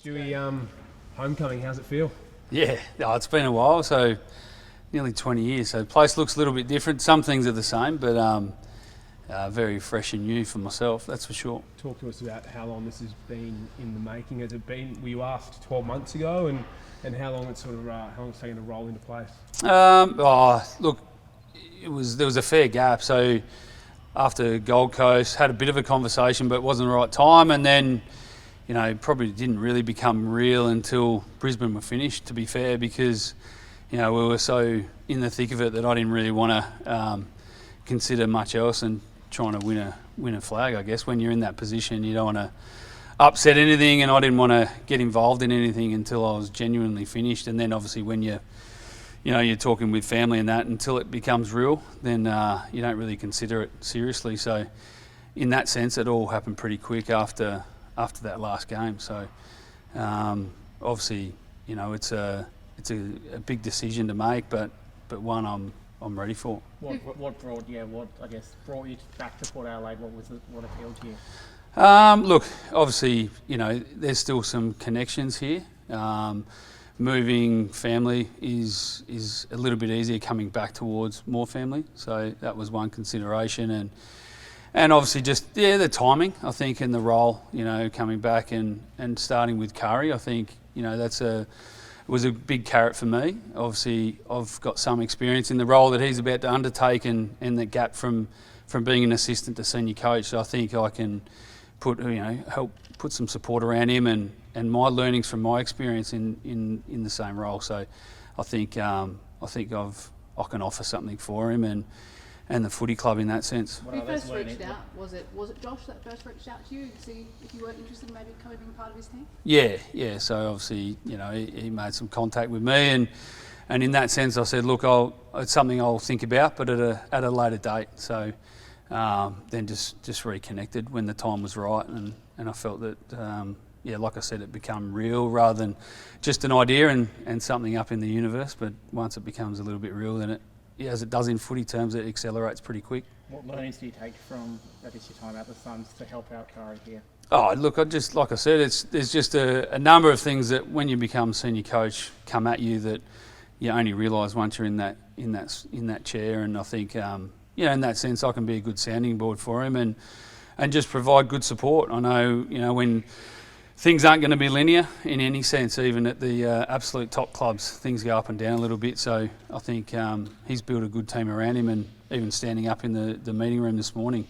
Stewie, homecoming, how's it feel? Yeah, it's been a while, so nearly 20 years. So the place looks a little bit different. Some things are the same, but very fresh and new for myself, that's for sure. Talk to us about how long this has been in the making. Has it been, were you asked 12 months ago, and how long it's how long it's taken to roll into place? Look, there was a fair gap. So after Gold Coast, had a bit of a conversation, but it wasn't the right time, and then probably didn't really become real until Brisbane were finished, to be fair, because we were so in the thick of it that I didn't really want to consider much else than trying to win a flag. I guess when you're in that position, you don't want to upset anything, and I didn't want to get involved in anything until I was genuinely finished. And then obviously when you're talking with family and that, until it becomes real, then you don't really consider it seriously. So in that sense, it all happened pretty quick after that last game. So obviously, it's a big decision to make, but one I'm ready for. What brought you back to Port Adelaide? What appealed to you? Look, obviously, there's still some connections here. Moving family is a little bit easier coming back towards more family. So that was one consideration, and obviously just the timing, I think, and the role, coming back and starting with Curry, I think, was a big carrot for me. Obviously, I've got some experience in the role that he's about to undertake, and the gap from being an assistant to senior coach. So I think I can help put some support around him and my learnings from my experience in the same role. So I think I can offer something for him and the footy club in that sense. When you first reached out, was it Josh that first reached out to you to see if you were interested in maybe coming being part of his team? Yeah. So obviously, he made some contact with me, and in that sense, I said, look, it's something I'll think about, but at a later date. So then just reconnected when the time was right, and I felt that like I said, it become real rather than just an idea and something up in the universe. But once it becomes a little bit real, then as it does in footy terms, it accelerates pretty quick. What learnings do you take from your time at the Suns to help out Curry here? Oh, look, like I said, there's just a number of things that when you become senior coach come at you that you only realise once you're in that chair. And I think in that sense, I can be a good sounding board for him and just provide good support. I know when things aren't going to be linear in any sense, even at the absolute top clubs, things go up and down a little bit. So I think he's built a good team around him, and even standing up in the meeting room this morning,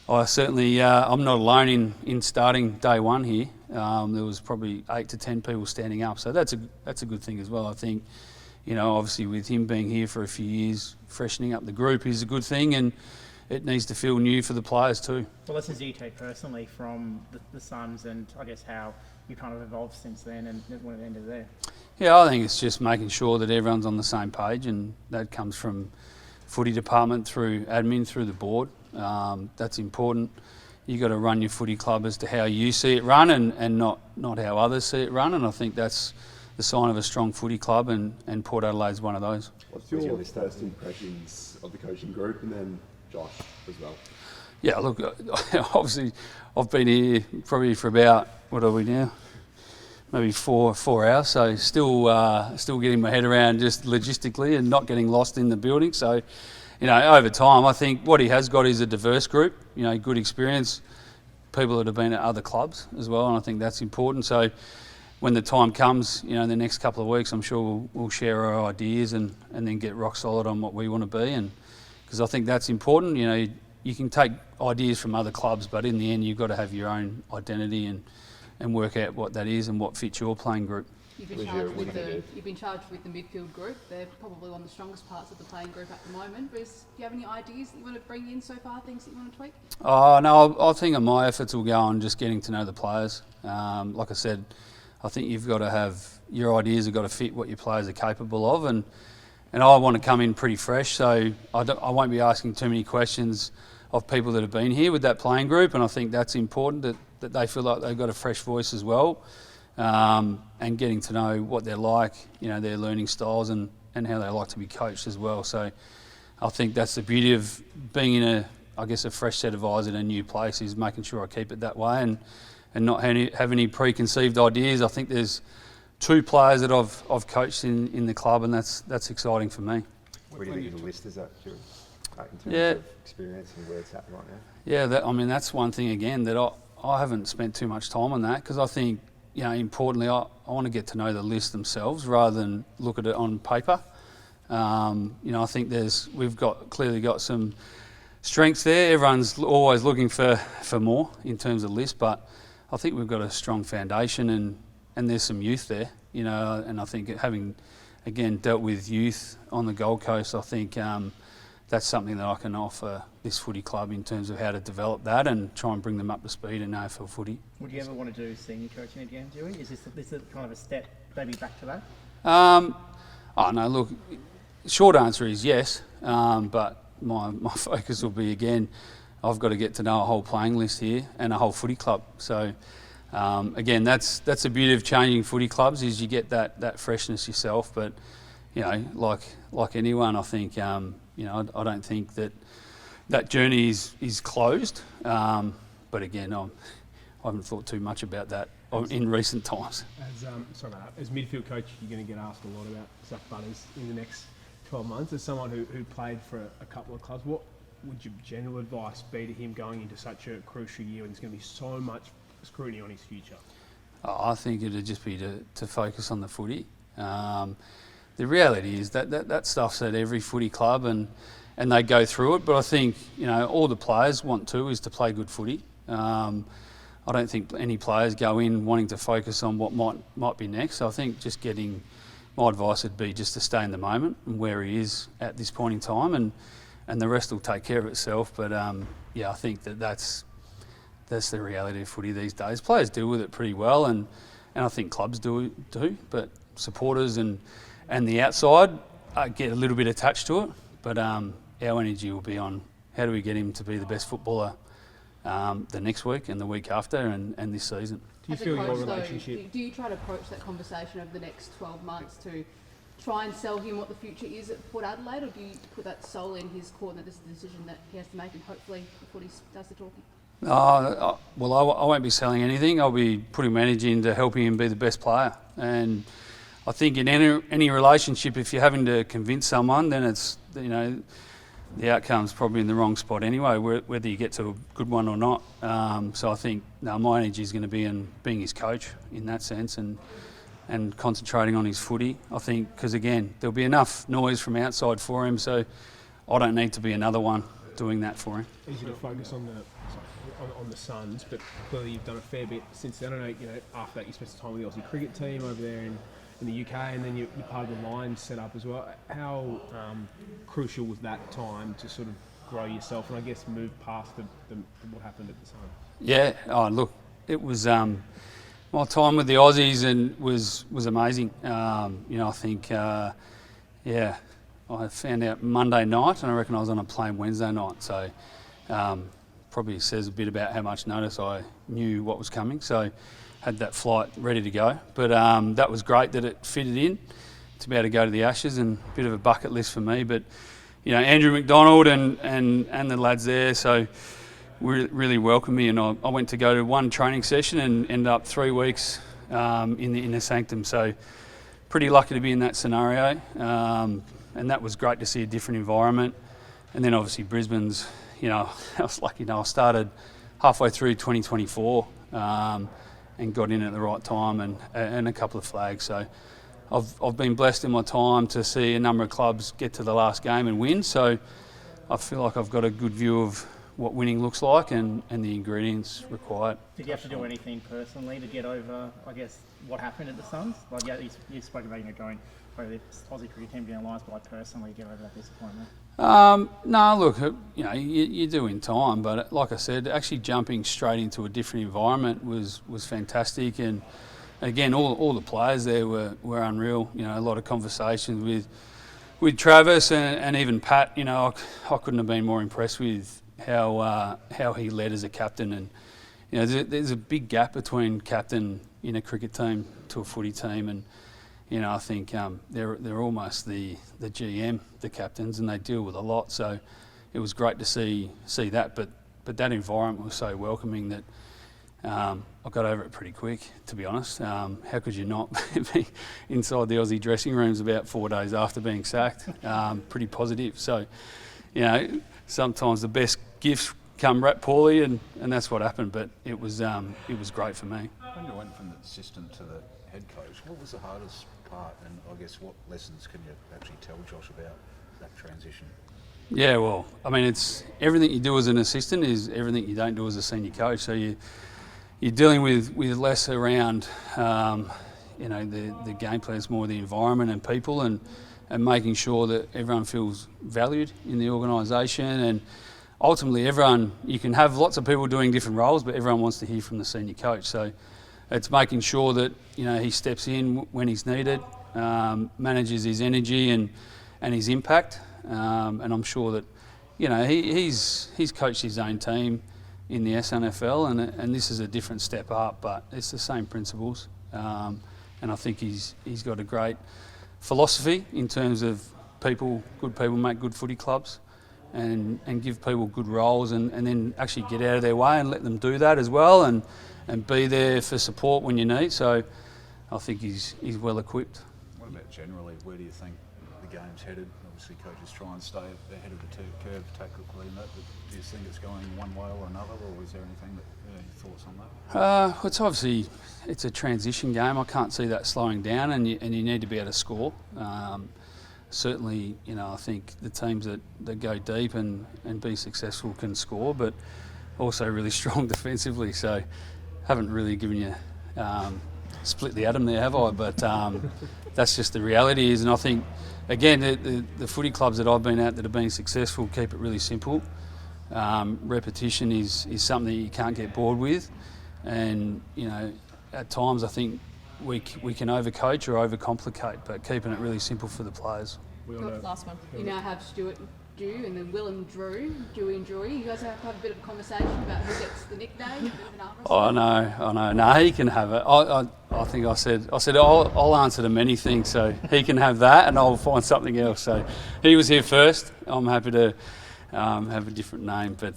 I certainly, I'm not alone in starting day one here. There was probably 8 to 10 people standing up, so that's a good thing as well. I think, obviously with him being here for a few years, freshening up the group is a good thing, and it needs to feel new for the players too. What lessons do you take personally from the Suns, and I guess how you kind of evolved since then and when it ended there? Yeah, I think it's just making sure that everyone's on the same page, and that comes from footy department through admin through the board. That's important. You got to run your footy club as to how you see it run, and not how others see it run. And I think that's the sign of a strong footy club, and Port Adelaide's one of those. What's your first impressions of the coaching group, and then Josh as well? Yeah, look, obviously I've been here probably for about, what are we now? Maybe four hours, so still getting my head around just logistically and not getting lost in the building. So, over time, I think what he has got is a diverse group, good experience, people that have been at other clubs as well, and I think that's important. So when the time comes, the next couple of weeks, I'm sure we'll share our ideas and then get rock solid on what we want to be, and because I think that's important. You can take ideas from other clubs, but in the end, you've got to have your own identity and work out what that is and what fits your playing group. You've been charged with the midfield group. They're probably one of the strongest parts of the playing group at the moment. But do you have any ideas that you want to bring in so far, things that you want to tweak? Oh, no, I think my efforts will go on just getting to know the players. Like I said, I think you've got to have, your ideas have got to fit what your players are capable of, and I want to come in pretty fresh, so I won't be asking too many questions of people that have been here with that playing group, and I think that's important that they feel like they've got a fresh voice as well, and getting to know what they're like, their learning styles and how they like to be coached as well. So I think that's the beauty of being in a fresh set of eyes in a new place, is making sure I keep it that way, not have any preconceived ideas. I think there's 2 players that I've coached in the club, and that's exciting for me. Where do you think the list is at, Stuart? In terms Yeah. of experience and where it's at right now? Yeah, that's one thing again that I haven't spent too much time on that, because I think, importantly, I want to get to know the list themselves rather than look at it on paper. I think we've clearly got some strengths there. Everyone's always looking for more in terms of list, but I think we've got a strong foundation and there's some youth there, and I think having, again, dealt with youth on the Gold Coast, I think that's something that I can offer this footy club in terms of how to develop that and try and bring them up to speed in AFL footy. Would you ever want to do senior coaching again, Dewey? Is this kind of a step maybe back to that? Oh no, look, short answer is yes, but my focus will be, again, I've got to get to know a whole playing list here and a whole footy club. So again, that's the beauty of changing footy clubs, is you get that freshness yourself. But like anyone, I think I don't think that journey is closed. But again, I haven't thought too much about that in recent times. As midfield coach, you're going to get asked a lot about Zack Butters in the next 12 months. As someone who played for a couple of clubs, what would your general advice be to him going into such a crucial year when there's going to be so much scrutiny on his future? I think it'd just be to focus on the footy. The reality is that stuff's at every footy club and they go through it, but I think all the players want is to play good footy. I don't think any players go in wanting to focus on what might be next. So I think my advice would be just to stay in the moment and where he is at this point in time, and the rest will take care of itself. But I think that's the reality of footy these days. Players deal with it pretty well, and I think clubs do too. But supporters and the outside get a little bit attached to it. But our energy will be on how do we get him to be the best footballer the next week and the week after and this season. Do you feel your relationship? Do you try to approach that conversation over the next 12 months to try and sell him what the future is at Port Adelaide, or do you put that solely in his court and that this is a decision that he has to make, and hopefully before he does the talking? Well, I won't be selling anything. I'll be putting my energy into helping him be the best player. And I think in any relationship, if you're having to convince someone, then it's the outcome's probably in the wrong spot anyway, whether you get to a good one or not. So I think my energy is going to be in being his coach in that sense and concentrating on his footy. I think because, again, there'll be enough noise from outside for him, so I don't need to be another one doing that for him. Easy to focus on the Suns, but clearly you've done a fair bit since then. I know, after that you spent some time with the Aussie cricket team over there in the UK, and then you're part of the Lions set up as well. How crucial was that time to sort of grow yourself and I guess move past what happened at the Suns? Yeah, look, it was my time with the Aussies and was amazing. I think I found out Monday night and I reckon I was on a plane Wednesday night, so probably says a bit about how much notice I knew what was coming. So had that flight ready to go, but that was great that it fitted in to be able to go to the Ashes, and a bit of a bucket list for me. But Andrew McDonald and the lads there, so really welcomed me, and I went to go to one training session and ended up 3 weeks in the inner sanctum. So pretty lucky to be in that scenario, and that was great to see a different environment. And then obviously Brisbane's, I was lucky. I started halfway through 2024. And got in at the right time and a couple of flags. So I've been blessed in my time to see a number of clubs get to the last game and win. So I feel like I've got a good view of what winning looks like and the ingredients required. Did you have to do anything personally to get over, I guess, what happened at the Suns? Like, you spoke about going over the Aussie cricket team getting alliance, but personally get over that disappointment. No, look, you do in time, but like I said, actually jumping straight into a different environment was fantastic, and again, all the players there were unreal. A lot of conversations with Travis and even Pat. I couldn't have been more impressed with how he led as a captain, and there's a big gap between captain in a cricket team to a footy team, and I think they're almost the GM, the captains, and they deal with a lot. So it was great to see that. But that environment was so welcoming that I got over it pretty quick, to be honest. How could you not be inside the Aussie dressing rooms about 4 days after being sacked? Pretty positive. So, sometimes the best gifts come wrapped poorly, and that's what happened. But it was great for me. When you went from the assistant to the head coach, what was the hardest part, and I guess what lessons can you actually tell Josh about that transition? Yeah, well, I mean, it's everything you do as an assistant is everything you don't do as a senior coach. So you're dealing with less around, the game plan. It's more the environment and people, and making sure that everyone feels valued in the organisation. And ultimately, you can have lots of people doing different roles, but everyone wants to hear from the senior coach. So it's making sure that he steps in when he's needed, manages his energy and his impact. And I'm sure that he's coached his own team in the SNFL, and this is a different step up, but it's the same principles. And I think he's got a great philosophy in terms of good people make good footy clubs, and give people good roles, and then actually get out of their way and let them do that as well, and be there for support when you need. So I think he's well equipped. What about generally, where do you think the game's headed? Obviously coaches try and stay ahead of the curve tactically and that, but do you think it's going one way or another, or is there anything thoughts on that? It's a transition game. I can't see that slowing down, and you need to be able to score. Certainly, I think the teams that go deep and be successful can score, but also really strong defensively. So haven't really given you split the atom there, have I? But that's just the reality is, and I think, again, the footy clubs that I've been at that have been successful keep it really simple. Repetition is something that you can't get bored with, and at times I think we can overcoach or overcomplicate, but keeping it really simple for the players. Last one. You now have Stuart Dew and then Will and Drew, Dewey and Drewy. You guys have a bit of a conversation about who gets the nickname. A bit of an arm wrestle. I know. No, he can have it. I think I said I'll answer to many things, so he can have that, and I'll find something else. So he was here first. I'm happy to have a different name, but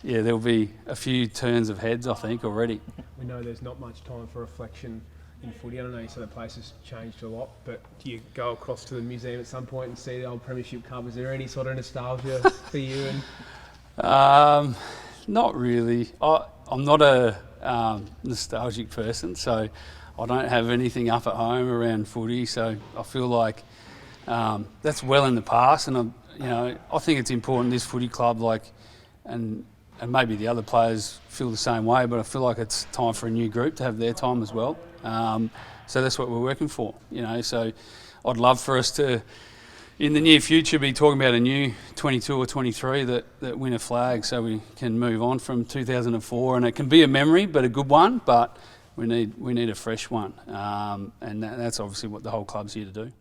there'll be a few turns of heads, I think, already. We know there's not much time for reflection in footy. I don't know, you said the place has changed a lot, but do you go across to the museum at some point and see the old Premiership Cup? Is there any sort of nostalgia for you? Not really. I'm not a nostalgic person, so I don't have anything up at home around footy. So I feel like that's well in the past, and I think it's important this footy club, and maybe the other players feel the same way, but I feel like it's time for a new group to have their time as well. So that's what we're working for, So I'd love for us to, in the near future, be talking about a new 22 or 23 that win a flag, so we can move on from 2004, and it can be a memory, but a good one. But we need a fresh one, and that's obviously what the whole club's here to do.